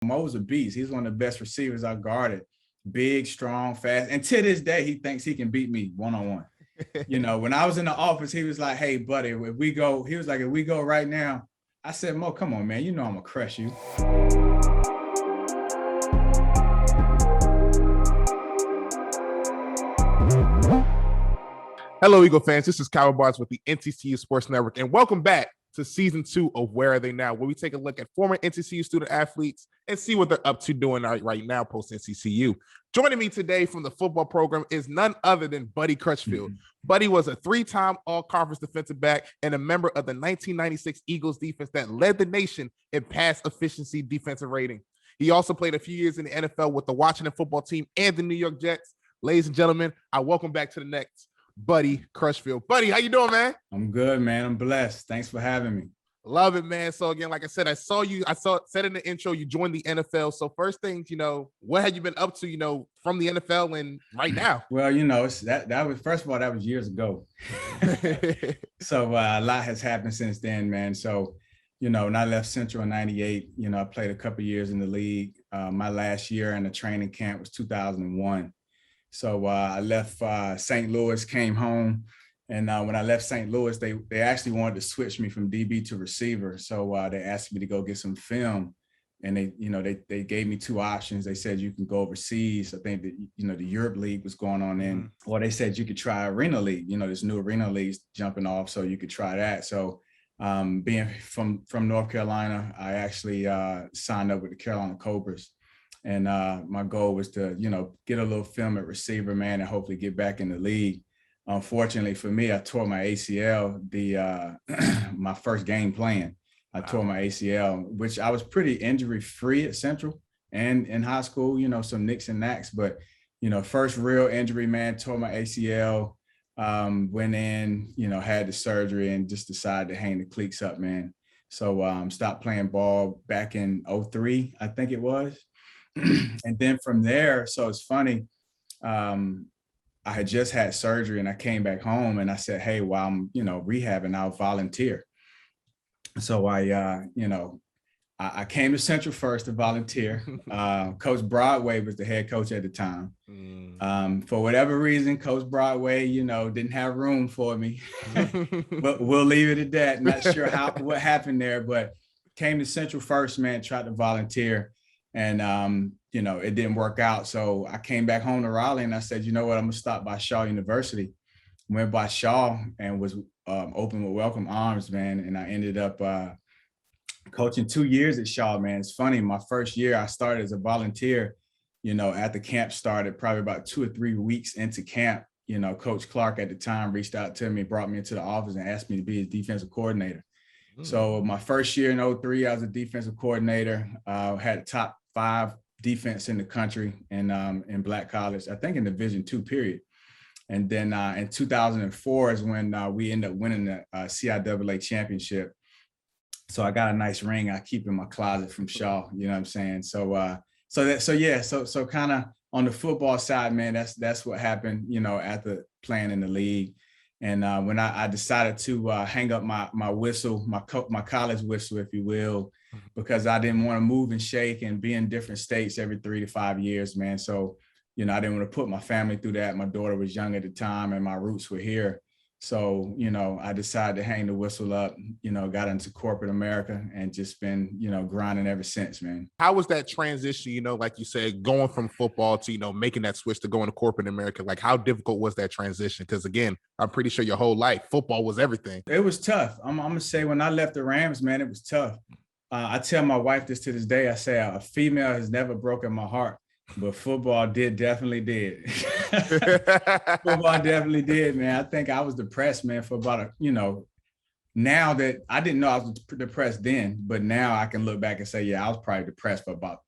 Mo was a beast. He's one of the best receivers I guarded. Big, strong, fast. And to this day, he thinks he can beat me one-on-one. When I was in the office, he was like, hey, buddy, if we go right now, I said, Mo, come on, man. You know I'm going to crush you. Hello, Eagle fans. This is Kyle Barnes with the NCCU Sports Network, and welcome back to Season 2 of Where Are They Now, where we take a look at former NCCU student athletes and see what they're up to doing right now post-NCCU. Joining me today from the football program is none other than Buddy Crutchfield. Buddy was a three-time all-conference defensive back and a member of the 1996 Eagles defense that led the nation in pass efficiency defensive rating. He also played a few years in the NFL with the Washington football team and the New York Jets. Ladies and gentlemen, I welcome back to the next Buddy Crutchfield. Buddy, how you doing, man? I'm good, man. I'm blessed. Thanks for having me. Love it, man. So again, like I said, said in the intro, you joined the NFL. So first things, what have you been up to, from the NFL and right now? Well, that was, first of all, that was years ago. So a lot has happened since then, man. So, when I left Central in 98, I played a couple years in the league. My last year in the training camp was 2001. So I left St. Louis, came home, and when I left St. Louis, they actually wanted to switch me from DB to receiver. So they asked me to go get some film, and they gave me two options. They said you can go overseas. I think that the Europe League was going on then, or they said you could try Arena League. This new Arena League's jumping off, so you could try that. So being from North Carolina, I actually signed up with the Carolina Cobras. And my goal was to, get a little film at receiver, man, and hopefully get back in the league. Unfortunately for me, I tore my ACL my first game playing. I tore my ACL, which I was pretty injury-free at Central and in high school, some nicks and knacks. But, first real injury, man, tore my ACL, went in, had the surgery and just decided to hang the cleats up, man. So stopped playing ball back in 2003, I think it was. And then from there, so it's funny, I had just had surgery and I came back home and I said, hey, while I'm, rehabbing, I'll volunteer. So I came to Central first to volunteer. Coach Broadway was the head coach at the time. For whatever reason, Coach Broadway, didn't have room for me, but we'll leave it at that. Not sure what happened there, but came to Central first, man, tried to volunteer. And, it didn't work out. So I came back home to Raleigh and I said, you know what, I'm going to stop by Shaw University. Went by Shaw and was open with welcome arms, man. And I ended up coaching 2 years at Shaw, man. It's funny. My first year, I started as a volunteer, at the camp started probably about 2 or 3 weeks into camp. Coach Clark at the time reached out to me, brought me into the office and asked me to be his defensive coordinator. So my first year in 2003, I was a defensive coordinator, had a top 5 defense in the country and in Black college, I think in Division II period. And then in 2004 is when we ended up winning the CIAA championship. So I got a nice ring I keep in my closet from Shaw, you know what I'm saying? So kind of on the football side, man, that's what happened, after playing in the league. And when I decided to hang up my whistle, my college whistle, if you will, because I didn't want to move and shake and be in different states every 3 to 5 years, man. So, I didn't want to put my family through that. My daughter was young at the time and my roots were here. So, I decided to hang the whistle up, got into corporate America and just been, grinding ever since, man. How was that transition, like you said, going from football to, making that switch to going to corporate America? Like, how difficult was that transition? Because again, I'm pretty sure your whole life, football was everything. It was tough. I'm going to say when I left the Rams, man, it was tough. I tell my wife this to this day. I say a female has never broken my heart, but football definitely did. Football definitely did, man. I think I was depressed, man, for about now that I didn't know I was depressed then, but now I can look back and say, yeah, I was probably depressed for about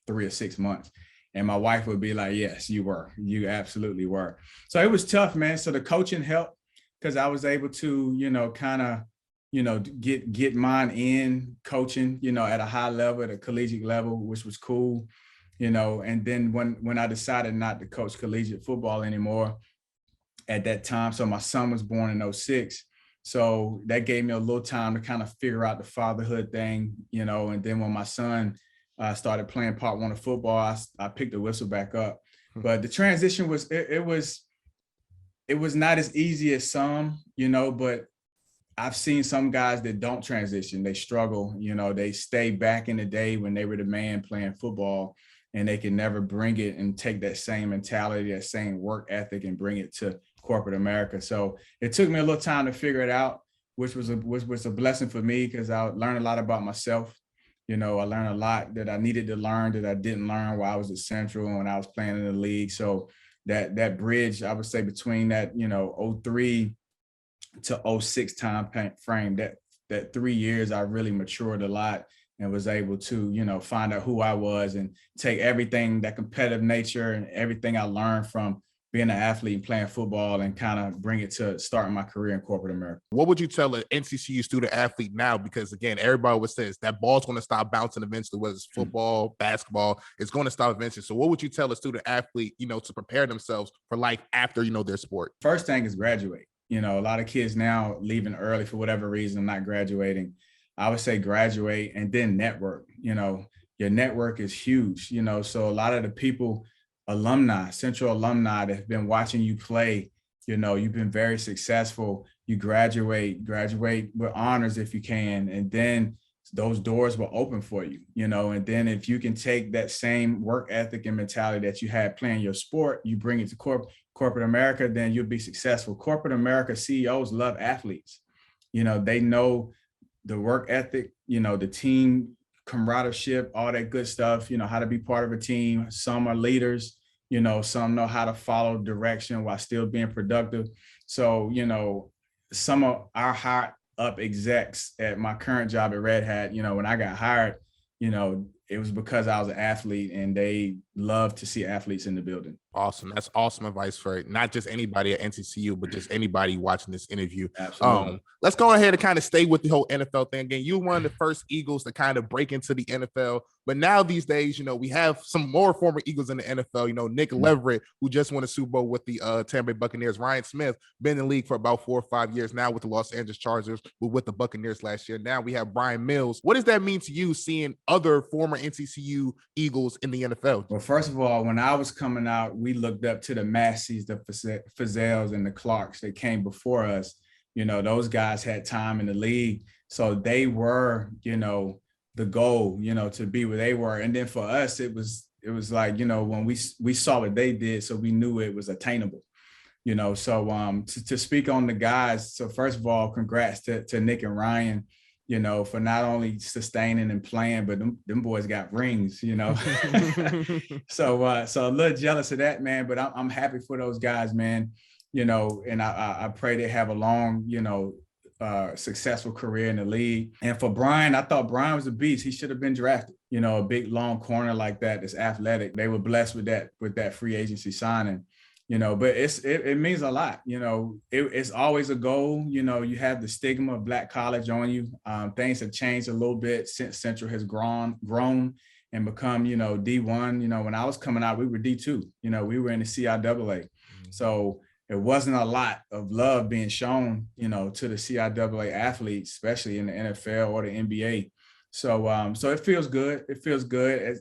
3 or 6 months. And my wife would be like, yes, you were. You absolutely were. So it was tough, man. So the coaching helped because I was able to, kind of, get mine in coaching, at a high level, at a collegiate level, which was cool. And then when I decided not to coach collegiate football anymore at that time, so my son was born in 2006. So that gave me a little time to kind of figure out the fatherhood thing, and then when my son I started playing part one of football. I picked the whistle back up, but the transition was, it was not as easy as some, but I've seen some guys that don't transition. They struggle, they stay back in the day when they were the man playing football, and they can never bring it and take that same mentality, that same work ethic, and bring it to corporate America. So it took me a little time to figure it out, which was a blessing for me, because I learned a lot about myself. I learned a lot that I needed to learn that I didn't learn while I was at Central and when I was playing in the league. So that bridge, I would say, between that, 03 to 06 time frame, that 3 years, I really matured a lot and was able to, find out who I was and take everything, that competitive nature and everything I learned from being an athlete and playing football, and kind of bring it to starting my career in corporate America. What would you tell an NCCU student athlete now? Because again, everybody always says that ball's going to stop bouncing eventually, whether it's football, basketball, it's going to stop eventually. So what would you tell a student athlete, to prepare themselves for life after, their sport? First thing is graduate. A lot of kids now leaving early for whatever reason, not graduating. I would say graduate and then network. Your network is huge, so a lot of the people, Central alumni that have been watching you play, you've been very successful. You graduate with honors if you can, and then those doors will open for you, and then if you can take that same work ethic and mentality that you had playing your sport, you bring it to corporate America, then you'll be successful. Corporate America CEOs love athletes. They know the work ethic, the team camaraderie, all that good stuff, how to be part of a team. Some are leaders, some know how to follow direction while still being productive. So, some of our high up execs at my current job at Red Hat, when I got hired, it was because I was an athlete, and they love to see athletes in the building. Awesome. That's awesome advice for not just anybody at NCCU, but just anybody watching this interview. Absolutely. Let's go ahead and kind of stay with the whole NFL thing. Again, you were one of the first Eagles to kind of break into the NFL. But now these days, we have some more former Eagles in the NFL. Nick Leverett, who just won a Super Bowl with the Tampa Bay Buccaneers. Ryan Smith, been in the league for about 4 or 5 years now with the Los Angeles Chargers, but with the Buccaneers last year. Now we have Brian Mills. What does that mean to you, seeing other former NCCU Eagles in the NFL? Well, first of all, when I was coming out, we looked up to the Masseys, the Fazels, and the Clarks that came before us. Those guys had time in the league, so they were, the goal, to be where they were. And then for us, it was like, when we saw what they did, so we knew it was attainable. So to speak on the guys. So first of all, congrats to Nick and Ryan, for not only sustaining and playing, but them boys got rings, So a little jealous of that, man, but I'm happy for those guys, man, and I pray they have a long, successful career in the league. And for Brian, I thought Brian was a beast. He should have been drafted, a big, long corner like that, that's athletic. They were blessed with that free agency signing. But it means a lot. It's always a goal. You have the stigma of Black college on you. Things have changed a little bit since Central has grown and become, D1. When I was coming out, we were D2. We were in the CIAA. So it wasn't a lot of love being shown, to the CIAA athletes, especially in the NFL or the NBA. So so it feels good. It feels good. As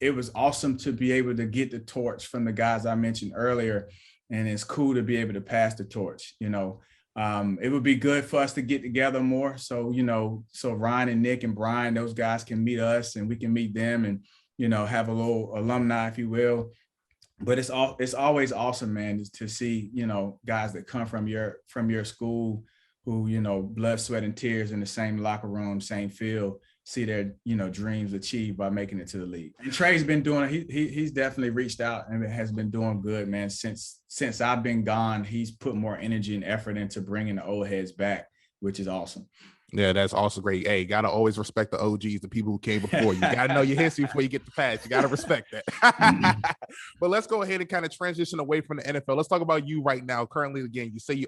it was awesome to be able to get the torch from the guys I mentioned earlier. And it's cool to be able to pass the torch. It would be good for us to get together more. So, so Ryan and Nick and Brian, those guys can meet us and we can meet them and, have a little alumni, if you will. But it's always awesome, man, to see, guys that come from your school who, blood, sweat, and tears in the same locker room, same field, see their, dreams achieved by making it to the league. And Trey's been doing, he's definitely reached out and has been doing good, man. Since I've been gone, he's put more energy and effort into bringing the old heads back, which is awesome. Yeah, that's also great. Hey, gotta always respect the OGs, the people who came before you. You gotta know your history before you get the pass. You gotta respect that. But let's go ahead and kind of transition away from the NFL. Let's talk about you right now. Currently, again, you say you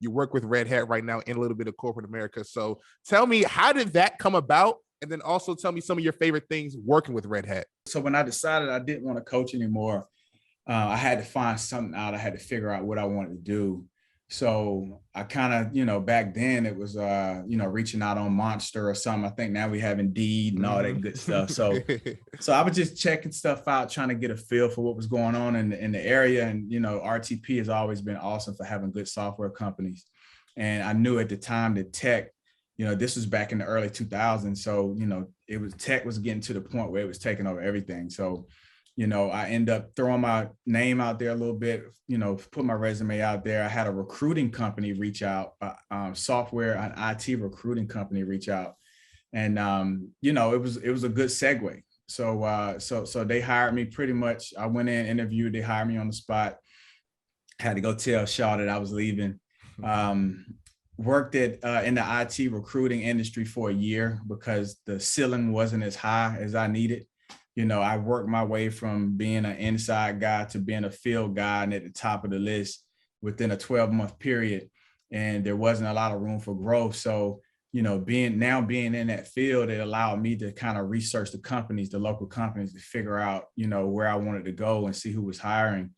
work with Red Hat right now in a little bit of corporate America. So tell me, how did that come about? And then also tell me some of your favorite things working with Red Hat. So when I decided I didn't want to coach anymore, I had to find something out. I had to figure out what I wanted to do. So I kind of, back then it was, reaching out on Monster or something. I think now we have Indeed and all that good stuff. So I was just checking stuff out, trying to get a feel for what was going on in the area. And, RTP has always been awesome for having good software companies. And I knew at the time that tech, this was back in the early 2000s. So, tech was getting to the point where it was taking over everything. So, I end up throwing my name out there a little bit, put my resume out there. I had a recruiting company reach out, software, an IT recruiting company reach out. And, it was a good segue. So they hired me pretty much. I went in, interviewed, they hired me on the spot. Had to go tell Shaw that I was leaving. Worked in the IT recruiting industry for a year because the ceiling wasn't as high as I needed. I worked my way from being an inside guy to being a field guy and at the top of the list within a 12-month period. And there wasn't a lot of room for growth. So, being in that field, it allowed me to kind of research the companies, the local companies, to figure out, where I wanted to go and see who was hiring.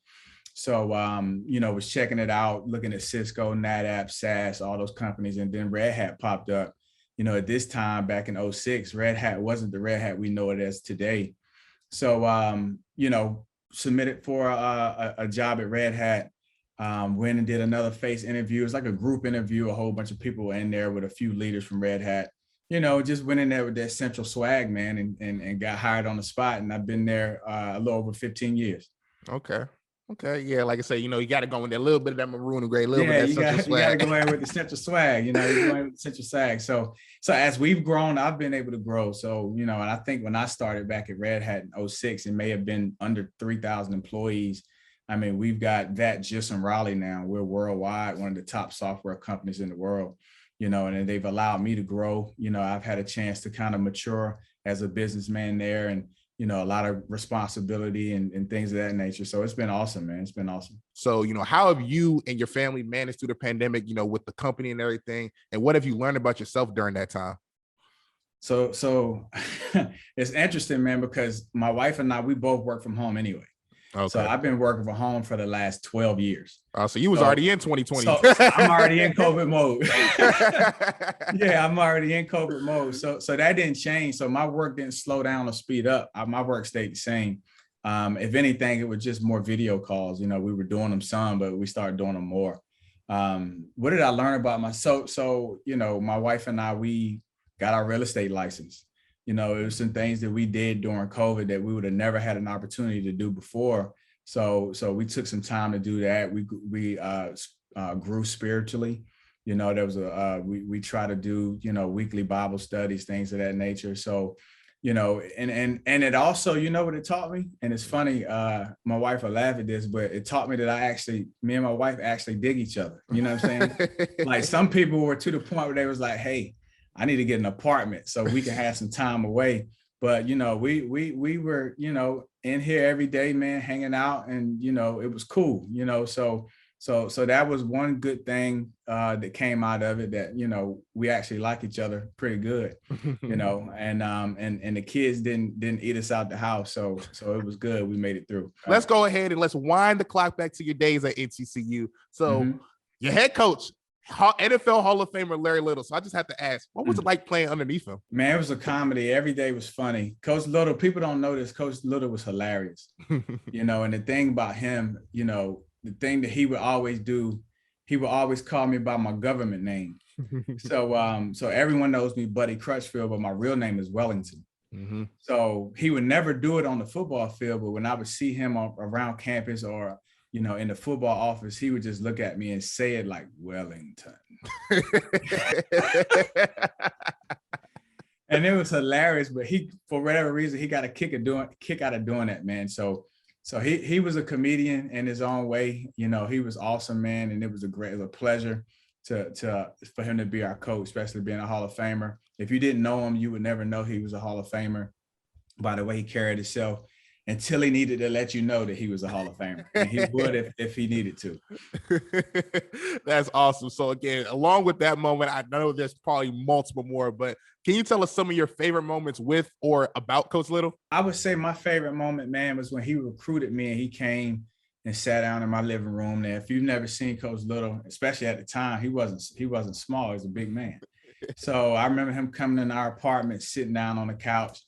So, was checking it out, looking at Cisco, NetApp, SAS, all those companies. And then Red Hat popped up. At this time back in 2006, Red Hat wasn't the Red Hat we know it as today. So, submitted for a job at Red Hat, went and did another face interview. It was like a group interview, a whole bunch of people in there with a few leaders from Red Hat, just went in there with that central swag, man, and got hired on the spot. And I've been there a little over 15 years. Okay. Yeah. Like I say, you got to go in there a little bit of that maroon and gray, a little bit of that central swag. You got to go in with the central swag, you're going with the central swag. So as we've grown, I've been able to grow. So, and I think when I started back at Red Hat in 2006, it may have been under 3,000 employees. I mean, we've got that just in Raleigh now. We're worldwide, one of the top software companies in the world, and they've allowed me to grow. I've had a chance to kind of mature as a businessman there, and a lot of responsibility and things of that nature. So it's been awesome, man. It's been awesome. So, how have you and your family managed through the pandemic, with the company and everything? And what have you learned about yourself during that time? So it's interesting, man, because my wife and I, we both work from home anyway. Okay. So I've been working from home for the last 12 years. So you was already in 2020. So I'm already in COVID mode. Yeah, I'm already in COVID mode. So that didn't change. So my work didn't slow down or speed up. My work stayed the same. If anything, it was just more video calls. We were doing them some, but we started doing them more. What did I learn about myself? So, my wife and I, we got our real estate license. It was some things that we did during COVID that we would have never had an opportunity to do before. So we took some time to do that. We grew spiritually. There was we try to do, weekly Bible studies, things of that nature. So, and it also, what it taught me? And it's funny, my wife will laugh at this, but it taught me that me and my wife actually dig each other. You know what I'm saying? Like some people were to the point where they was like, hey, I need to get an apartment so we can have some time away. But, we were, in here every day, man, hanging out, and, it was cool, so that was one good thing that came out of it, that, we actually like each other pretty good, and the kids didn't eat us out the house. So it was good. We made it through. Let's go ahead and let's wind the clock back to your days at NCCU. So your head coach, NFL Hall of Famer Larry Little. So I just have to ask, what was it like playing underneath him? Man, it was a comedy. Every day was funny. Coach Little, people don't know this. Coach Little was hilarious. And the thing about him, the thing that he would always do, he would always call me by my government name. So everyone knows me, Buddy Crutchfield, but my real name is Wellington. So he would never do it on the football field, but when I would see him around campus or in the football office, he would just look at me and say it like Wellington. And it was hilarious, but he, for whatever reason, he got a kick out of doing that, man. So he was a comedian in his own way. He was awesome, man. And it was a pleasure for him to be our coach, especially being a Hall of Famer. If you didn't know him, you would never know he was a Hall of Famer by the way he carried himself, until he needed to let you know that he was a Hall of Famer. And he would if he needed to. That's awesome. So again, along with that moment, I know there's probably multiple more, but can you tell us some of your favorite moments with or about Coach Little? I would say my favorite moment, man, was when he recruited me and he came and sat down in my living room. And if you've never seen Coach Little, especially at the time, he wasn't small. He was a big man. So I remember him coming in our apartment, sitting down on the couch,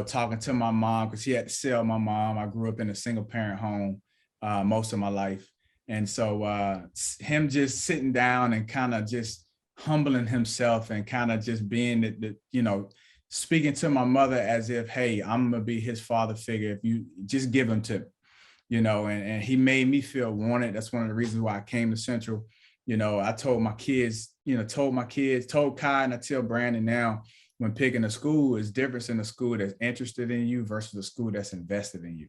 talking to my mom, because he had to sell my mom. I grew up in a single parent home most of my life. And so him just sitting down and kind of just humbling himself and kind of just being speaking to my mother as if, hey, I'm going to be his father figure if you just give him to me, and he made me feel wanted. That's one of the reasons why I came to Central. I told my kids, told Kai, and I tell Brandon now, when picking a school, is difference in a school that's interested in you versus a school that's invested in you.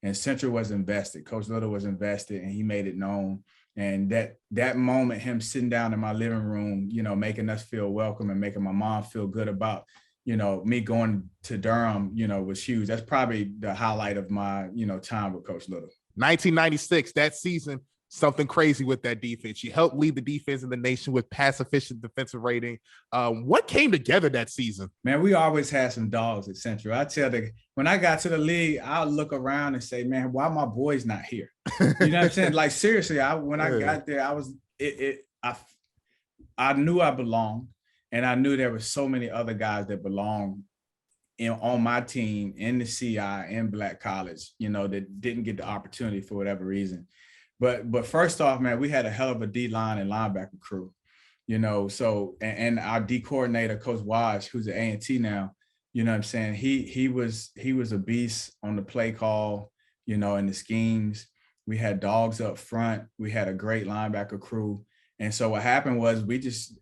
And Central was invested. Coach Little was invested, and he made it known. And that moment, him sitting down in my living room, making us feel welcome and making my mom feel good about, me going to Durham, was huge. That's probably the highlight of my, time with Coach Little. 1996, that season, something crazy with that defense. You helped lead the defense in the nation with pass efficient defensive rating. What came together that season? Man, we always had some dogs at Central. When I got to the league, I'll look around and say, man, why my boys not here? You know what I'm saying? Like, seriously, when I got there, I knew I belonged, and I knew there were so many other guys that belonged on my team in the CI in Black College, that didn't get the opportunity for whatever reason. But first off, man, we had a hell of a D-line and linebacker crew, so, and our D coordinator, Coach Waj, who's at A&T now, you know what I'm saying? He was a beast on the play call, and the schemes. We had dogs up front. We had a great linebacker crew. And so what happened was we just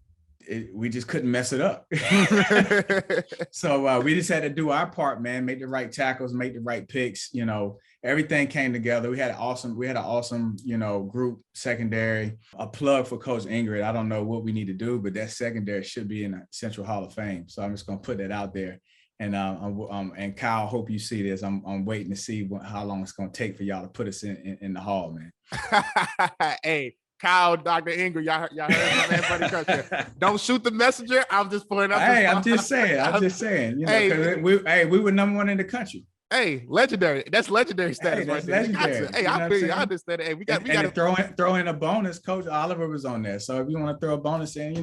couldn't mess it up. So we just had to do our part, man, make the right tackles, make the right picks, everything came together. We had an awesome, group secondary. A plug for Coach Ingrid. I don't know what we need to do, but that secondary should be in the Central Hall of Fame. So I'm just going to put that out there. And and Kyle, hope you see this. I'm waiting to see how long it's going to take for y'all to put us in the hall, man. Hey, Kyle, Dr. Ingrid, y'all heard my man Buddy Crutchfield. Don't shoot the messenger. I'm just putting up. Hey, I'm just saying. We were number one in the country. Hey, legendary. That's legendary status. That's legendary. Hey, I understand it. Hey, we got to throw in a bonus. Coach Oliver was on there, so if you want to throw a bonus in, we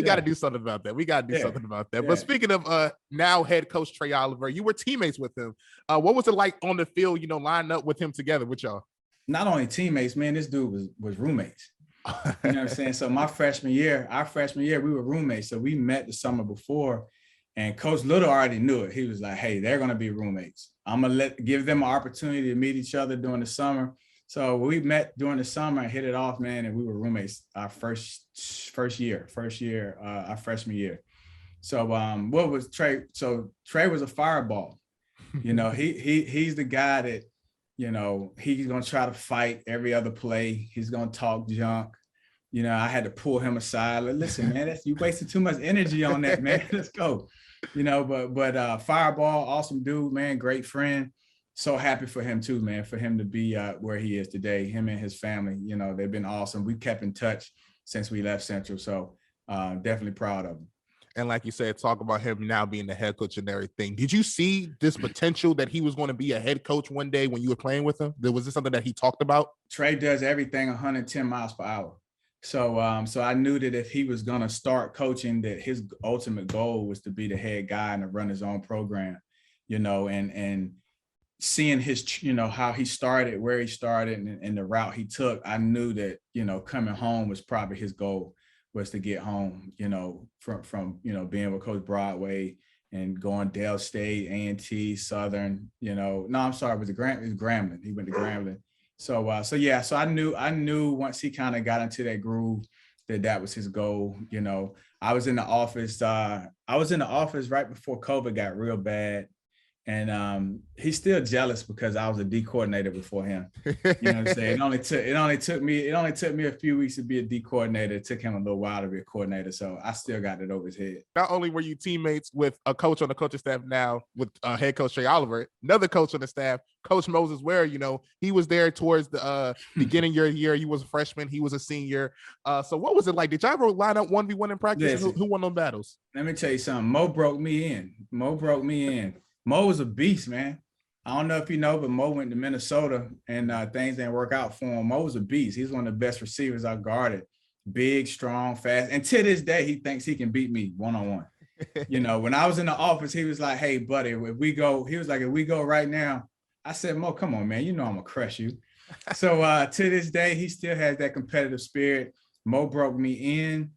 got to do something about that. We got to do something about that. But speaking of now head coach Trey Oliver, you were teammates with him. What was it like on the field? Lining up with him together with y'all? Not only teammates, man. This dude was roommates. You know what I'm saying? So our freshman year, we were roommates. So we met the summer before. And Coach Little already knew it. He was like, hey, they're going to be roommates. I'm going to give them an opportunity to meet each other during the summer. So we met during the summer and hit it off, man. And we were roommates our first year, our freshman year. So what was Trey? So Trey was a fireball. He's the guy that, he's going to try to fight every other play. He's going to talk junk. I had to pull him aside. Like, listen, man, you wasted too much energy on that, man. Let's go. But fireball, awesome dude, man, great friend. So happy for him too, man, for him to be where he is today. Him and his family, they've been awesome. We kept in touch since we left Central. So definitely proud of him. And like you said, talk about him now being the head coach and everything. Did you see this potential that he was going to be a head coach one day when you were playing with him? Was this something that he talked about? Trey does everything 110 miles per hour. So I knew that if he was going to start coaching, that his ultimate goal was to be the head guy and to run his own program, and seeing his, how he started, where he started and the route he took, I knew that, coming home was probably his goal, was to get home, from being with Coach Broadway and going Dale State, A&T, Southern, it was Grambling. He went to Grambling. So I knew once he kind of got into that groove that was his goal. I was in the office right before COVID got real bad. And he's still jealous because I was a D coordinator before him. You know what I'm saying? It only took me a few weeks to be a D coordinator. It took him a little while to be a coordinator. So I still got it over his head. Not only were you teammates with a coach on the coaching staff now with head coach Trey Oliver, another coach on the staff, Coach Moses Ware, he was there towards the beginning of your year. He was a freshman. He was a senior. So what was it like? Did y'all ever line up 1v1 in practice? Who won those battles? Let me tell you something. Mo broke me in. Mo was a beast, man. I don't know if you know, but Mo went to Minnesota and things didn't work out for him. Mo was a beast. He's one of the best receivers I guarded. Big, strong, fast. And to this day, he thinks he can beat me one-on-one. You know, when I was in the office, he was like, hey, buddy, if we go right now. I said, Mo, come on, man. You know I'm going to crush you. So to this day, he still has that competitive spirit. Mo broke me in.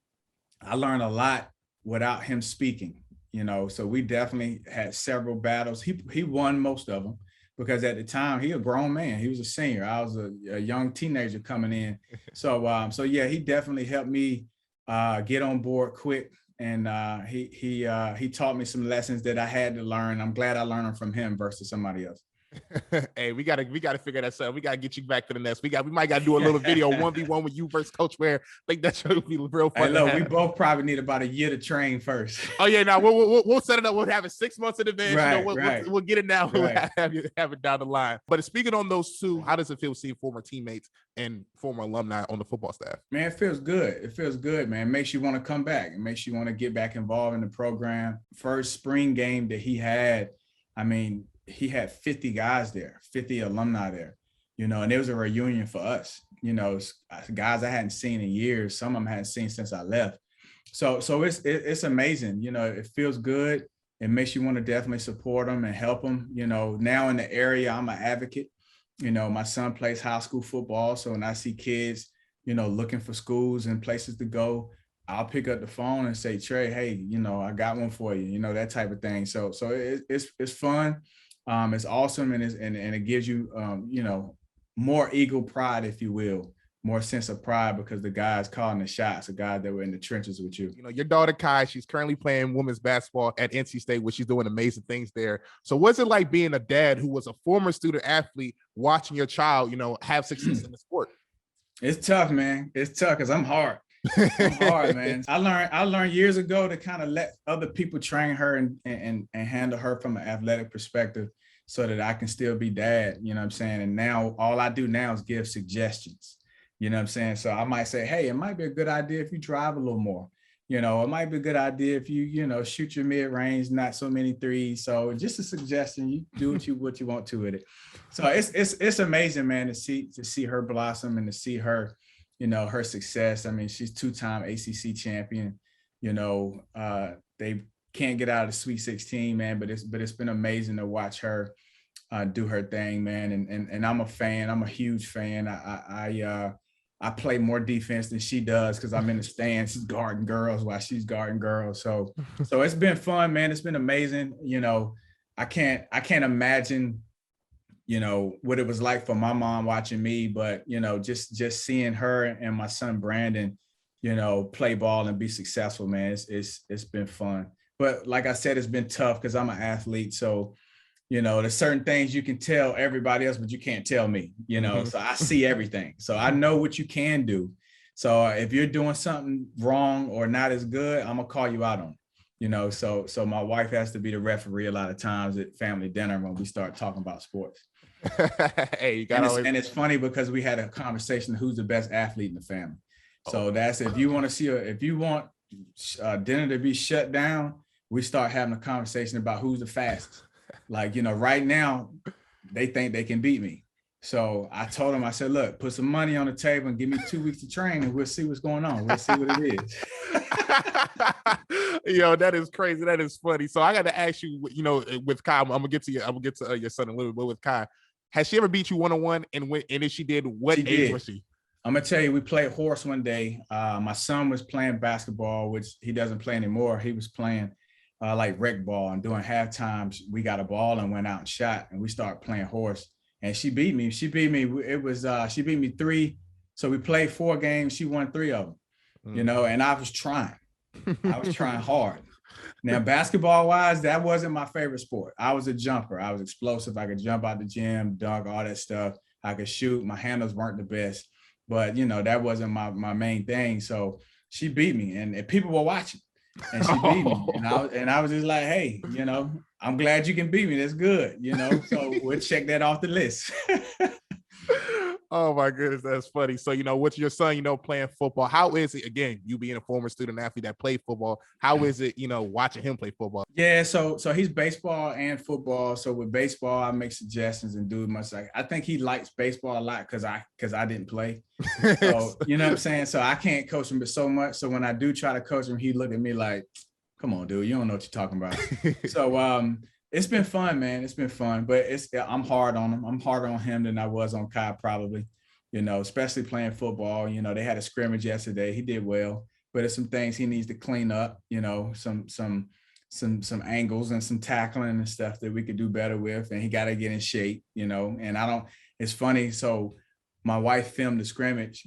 I learned a lot without him speaking, you know, so we definitely had several battles. He won most of them because at the time he a grown man. He was a senior. I was a young teenager coming in. So yeah, he definitely helped me get on board quick. And he taught me some lessons that I had to learn. I'm glad I learned them from him versus somebody else. Hey, we gotta figure that out. We gotta get you back to the nest. We might gotta do a little video 1v1 with you versus Coach Ware. I think that should be real fun. Hey, look, we both probably need about a year to train first. Oh yeah, now we'll set it up. We'll have it 6 months in advance. Right, you know, we'll get it now. Right. We'll have it down the line. But speaking on those two, how does it feel seeing former teammates and former alumni on the football staff? Man, it feels good. It feels good, man. It makes you want to come back. It makes you want to get back involved in the program. First spring game that he had, I mean, he had 50 guys there, 50 alumni there, you know, and it was a reunion for us, you know, guys I hadn't seen in years. Some of them I hadn't seen since I left. So it's amazing. You know, it feels good. It makes you want to definitely support them and help them. You know, now in the area, I'm an advocate. You know, my son plays high school football. So when I see kids, you know, looking for schools and places to go, I'll pick up the phone and say, Trey, hey, you know, I got one for you, you know, that type of thing. So it's fun. It's awesome, and it gives you, you know, more ego pride, if you will, more sense of pride because the guys calling the shots, the guys that were in the trenches with you. You know, your daughter Kai, she's currently playing women's basketball at NC State, which she's doing amazing things there. So what's it like being a dad who was a former student athlete, watching your child, you know, have success in the sport? It's tough, man. It's tough because I'm hard. I'm hard, man. I learned years ago to kind of let other people train her and handle her from an athletic perspective so that I can still be dad, you know what I'm saying? And now all I do now is give suggestions, you know what I'm saying? So I might say, hey, it might be a good idea if you drive a little more. You know, it might be a good idea if you know, shoot your mid-range, not so many threes. So just a suggestion, you do what you want to with it. So it's amazing, man, to see her blossom and to see her, you know, her success. I mean, she's 2-time ACC champion. You know, they can't get out of the Sweet 16, man, but it's been amazing to watch her do her thing, man. And I'm a fan. I'm a huge fan. I play more defense than she does because I'm in the stands guarding girls while she's guarding girls. So it's been fun, man. It's been amazing. You know, I can't imagine, you know, what it was like for my mom watching me, but, you know, just seeing her and my son Brandon, you know, play ball and be successful, man. It's been fun. But like I said, it's been tough because I'm an athlete. So, you know, there's certain things you can tell everybody else, but you can't tell me, you know, so I see everything. So I know what you can do. So if you're doing something wrong or not as good, I'm gonna call you out on it, you know. So my wife has to be the referee a lot of times at family dinner when we start talking about sports. Hey, you got and it's funny because we had a conversation, who's the best athlete in the family. So that's, if you want dinner to be shut down, we start having a conversation about who's the fastest. Like, you know, right now they think they can beat me. So I told him, I said, look, put some money on the table and give me 2 weeks to train and we'll see what's going on. We'll see what it is. Yo, that is crazy. That is funny. So I got to ask you, you know, with Kai, I'm gonna get to your son a little bit. With Kai, has she ever beat you one-on-one? And if she did, what age was she? I'm gonna tell you, we played horse one day. My son was playing basketball, which he doesn't play anymore. He was playing like rec ball, and during halftime, we got a ball and went out and shot, and we started playing horse. And she beat me. She beat me 3. So we played 4 games. She won 3 of them, you know, and I was trying. I was trying hard. Now, basketball wise, that wasn't my favorite sport. I was a jumper. I was explosive. I could jump out the gym, dunk, all that stuff. I could shoot. My handles weren't the best, but you know, that wasn't my main thing. So she beat me, and people were watching, and she beat me. And I was just like, hey, you know, I'm glad you can beat me. That's good, you know. So we'll check that off the list. Oh my goodness, that's funny. So, with your son, playing football, how is it, again, you being a former student athlete that played football, how is it, watching him play football? Yeah, so he's baseball and football. So with baseball, I make suggestions and do much like I think he likes baseball a lot because I didn't play. So you know what I'm saying? So I can't coach him so much. So when I do try to coach him, he look at me like, come on, dude, you don't know what you're talking about. So it's been fun, man. It's been fun, but I'm hard on him. I'm harder on him than I was on Kai probably, especially playing football. They had a scrimmage yesterday. He did well, but there's some things he needs to clean up, some angles and some tackling and stuff that we could do better with. And he got to get in shape, and it's funny. So my wife filmed the scrimmage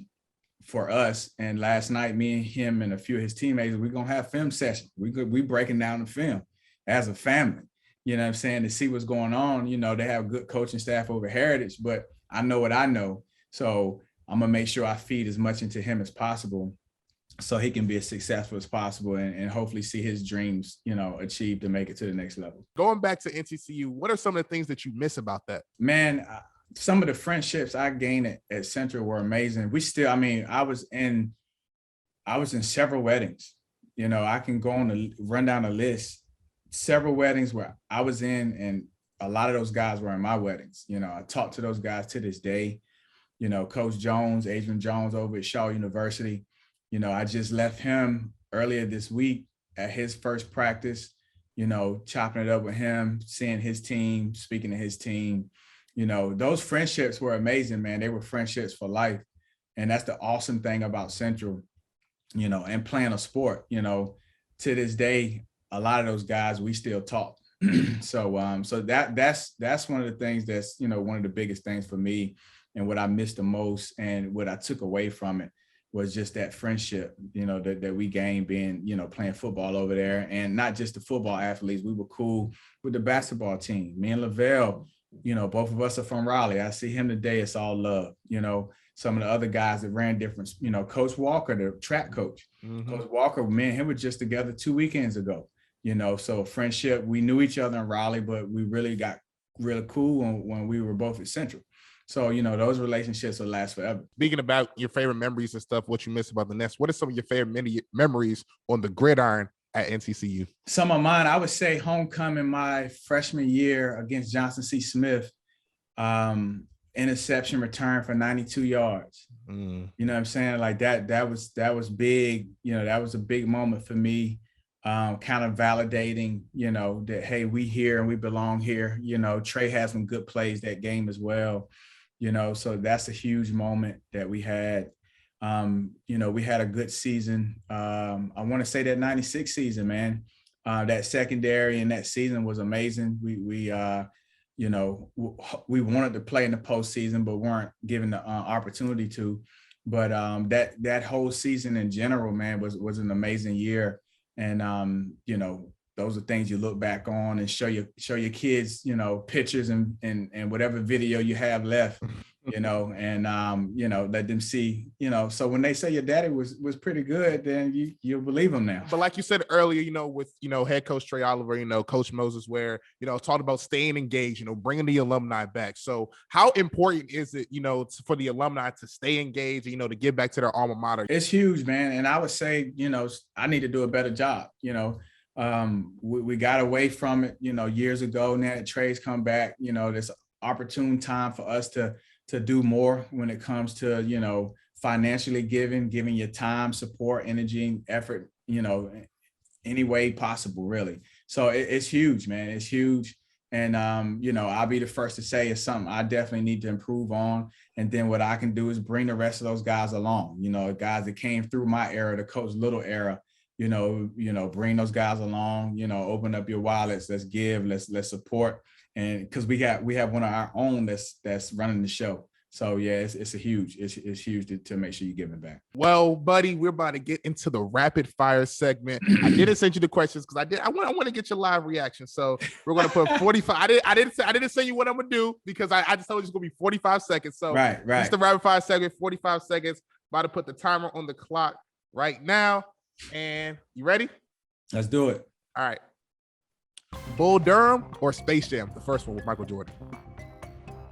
for us. And last night, me and him and a few of his teammates, we're going to have film session. We breaking down the film as a family, you know what I'm saying, to see what's going on. They have good coaching staff over Heritage, but I know what I know. So I'm going to make sure I feed as much into him as possible so he can be as successful as possible and hopefully see his dreams, achieved to make it to the next level. Going back to NCCU, what are some of the things that you miss about that? Man, some of the friendships I gained at Central were amazing. I was in several weddings. I can go on to run down a list, several weddings where I was in, and a lot of those guys were in my weddings. I talk to those guys to this day. Coach Jones, Adrian Jones over at Shaw University. I just left him earlier this week at his first practice, chopping it up with him, seeing his team, speaking to his team. Those friendships were amazing, man. They were friendships for life. And that's the awesome thing about Central, and playing a sport, to this day, a lot of those guys, we still talk. So that's one of the things that's, one of the biggest things for me and what I missed the most and what I took away from it was just that friendship, that we gained being, playing football over there. And not just the football athletes, we were cool with the basketball team. Me and Lavelle, both of us are from Raleigh. I see him today, it's all love. Some of the other guys that ran different, Coach Walker, the track coach. Mm-hmm. Coach Walker, me and him were just together 2 weekends ago, so friendship, we knew each other in Raleigh, but we really got really cool when we were both at Central. So, those relationships will last forever. Speaking about your favorite memories and stuff, what you miss about the Nest, what are some of your favorite memories on the gridiron at NCCU? Some of mine, I would say homecoming my freshman year against Johnson C. Smith, interception return for 92 yards. You know what I'm saying? Like that was big. That was a big moment for me. Kind of validating, that, hey, we here and we belong here. Trey had some good plays that game as well. So that's a huge moment that we had. We had a good season. I want to say that 96 season, man, that secondary and that season was amazing. We wanted to play in the postseason, but weren't given the opportunity to. But that whole season in general, man, was an amazing year. And, those are things you look back on and show your kids, pictures and whatever video you have left, and, let them see, so when they say your daddy was pretty good, then you'll believe them now. But like you said earlier, with, head coach Trey Oliver, Coach Moses Ware, talked about staying engaged, bringing the alumni back. So how important is it, for the alumni to stay engaged, to give back to their alma mater? It's huge, man. And I would say, I need to do a better job, we got away from it, years ago. Now that Trey's come back, this opportune time for us to do more when it comes to, financially giving your time, support, energy, and effort, any way possible, really. So it's huge, man. It's huge. And, I'll be the first to say it's something I definitely need to improve on. And then what I can do is bring the rest of those guys along, guys that came through my era, the Coach Little era, bring those guys along, open up your wallets, let's give, let's support. And because we have one of our own that's running the show. So yeah, it's huge to make sure you give it back. Well, Buddy, we're about to get into the rapid fire segment. I didn't send you the questions because I want to get your live reaction. So we're gonna put 45. I didn't say you what I'm gonna do because I just told you it's gonna be 45 seconds. So right. It's the rapid fire segment, 45 seconds. About to put the timer on the clock right now. And you ready? Let's do it. All right. Bull Durham or Space Jam? The first one with Michael Jordan.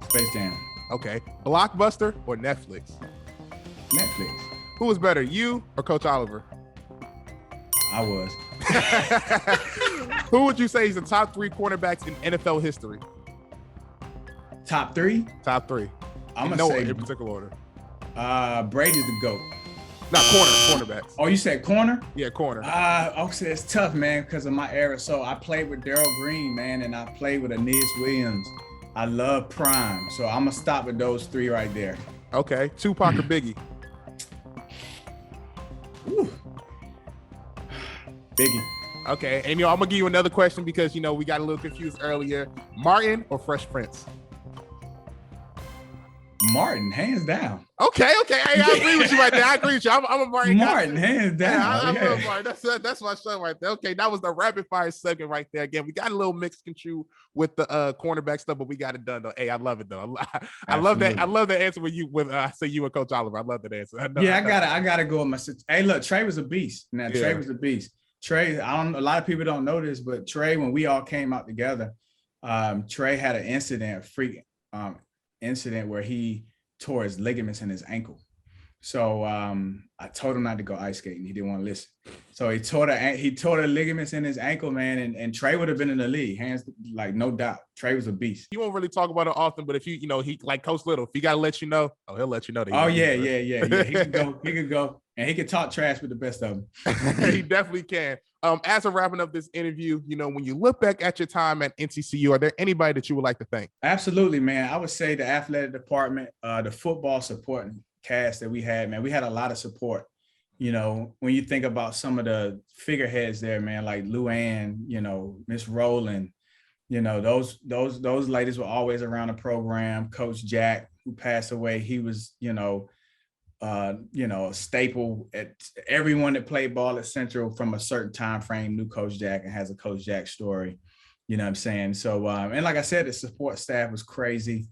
Space Jam. Okay. Blockbuster or Netflix? Netflix. Who was better, you or Coach Oliver? I was. Who would you say is the top 3 cornerbacks in NFL history? Top 3? Top 3. I'm going to say in particular order. Brady's the GOAT. Not cornerbacks. Oh, you said corner? Yeah, corner. Okay, it's tough, man, because of my era. So I played with Darryl Green, man, and I played with Aeneas Williams. I love Prime. So I'm going to stop with those 3 right there. Okay. Tupac or Biggie? Ooh. Biggie. Okay, and I'm gonna give you another question because we got a little confused earlier. Martin or Fresh Prince? Martin, hands down. Okay. Hey, I agree with you right there. I agree with you. I'm a Martin. Martin, hands down. I love Martin. That's my son right there. Okay, that was the rapid fire segment right there. Again, we got a little mixed control with the cornerback stuff, but we got it done though. Hey, I love it though. I love that. I love the answer with you. I say you and Coach Oliver. I love that answer. I gotta go with my sister. Hey, look, Trey was a beast. Now Trey was a beast. Trey, a lot of people don't know this, but Trey, when we all came out together, Trey had an incident, incident where he tore his ligaments in his ankle. So I told him not to go ice skating. He didn't want to listen. So he tore the ligaments in his ankle, man. And Trey would have been in the league, hands like no doubt. Trey was a beast. You won't really talk about it often, but if he like Coach Little, if he got to let you know, he'll let you know. Yeah. He could go, and he could talk trash with the best of them. He definitely can. As of wrapping up this interview, when you look back at your time at NCCU, are there anybody that you would like to thank? Absolutely, man. I would say the athletic department, the football support cast that we had, man. We had a lot of support. When you think about some of the figureheads there, man, like Lou Ann, Miss Rowland, those ladies were always around the program. Coach Jack, who passed away, he was, a staple at everyone that played ball at Central from a certain time frame knew Coach Jack and has a Coach Jack story. You know what I'm saying? So, and like I said, the support staff was crazy.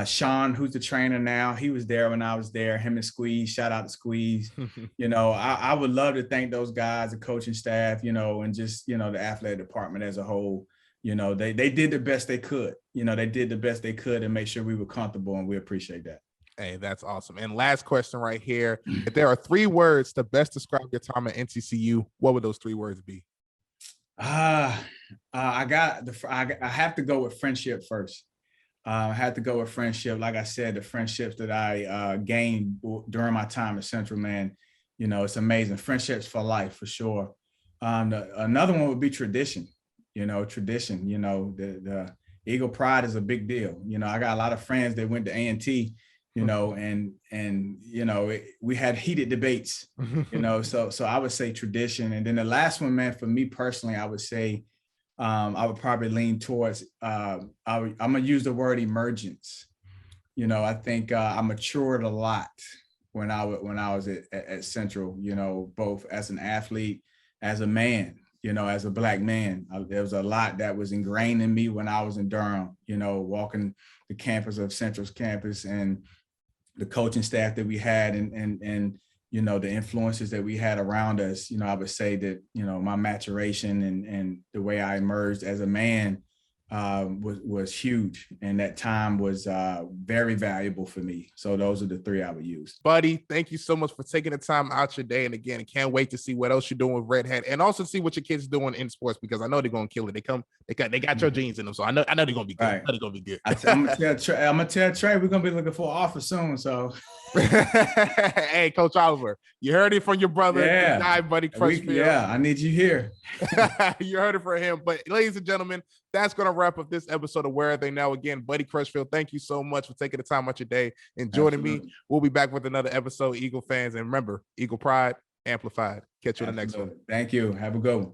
Sean, who's the trainer now, he was there when I was there. Him and Squeeze, shout out to Squeeze. I would love to thank those guys, the coaching staff, and just, the athletic department as a whole. They did the best they could. They did the best they could and make sure we were comfortable, and we appreciate that. Hey, that's awesome. And last question right here. If there are 3 words to best describe your time at NCCU, what would those 3 words be? I have to go with friendship first. I had to go with friendship. Like I said, the friendships that I gained during my time at Central, man, it's amazing. Friendships for life, for sure. Another one would be tradition. Tradition. The Eagle Pride is a big deal. I got a lot of friends that went to INT, we had heated debates. So I would say tradition. And then the last one, man, for me personally, I would say I would probably lean towards, I'm gonna use the word emergence. I think I matured a lot when I was at Central, both as an athlete, as a man, as a Black man. There was a lot that was ingrained in me when I was in Durham, walking the campus of Central's campus and the coaching staff that we had and the influences that we had around us. I would say that, my maturation and the way I emerged as a man was huge. And that time was very valuable for me. So those are the 3 I would use. Buddy, thank you so much for taking the time out your day. And again, I can't wait to see what else you're doing with Red Hat and also see what your kids are doing in sports, because I know they're going to kill it. They got your genes in them. So I know they're going to be good. Right. I know they're going to be good. I'm going to tell Trey, we're going to be looking for an offer soon. So. Hey, Coach Oliver, you heard it from your brother, the guy, Buddy Crutchfield. I need you here. You heard it from him. But ladies and gentlemen, that's going to wrap up this episode of Where Are They Now? Again, Buddy Crutchfield, thank you so much for taking the time out your day and joining me. We'll be back with another episode, Eagle fans. And remember, Eagle Pride amplified. Catch you in the next one. Thank you. Have a good one.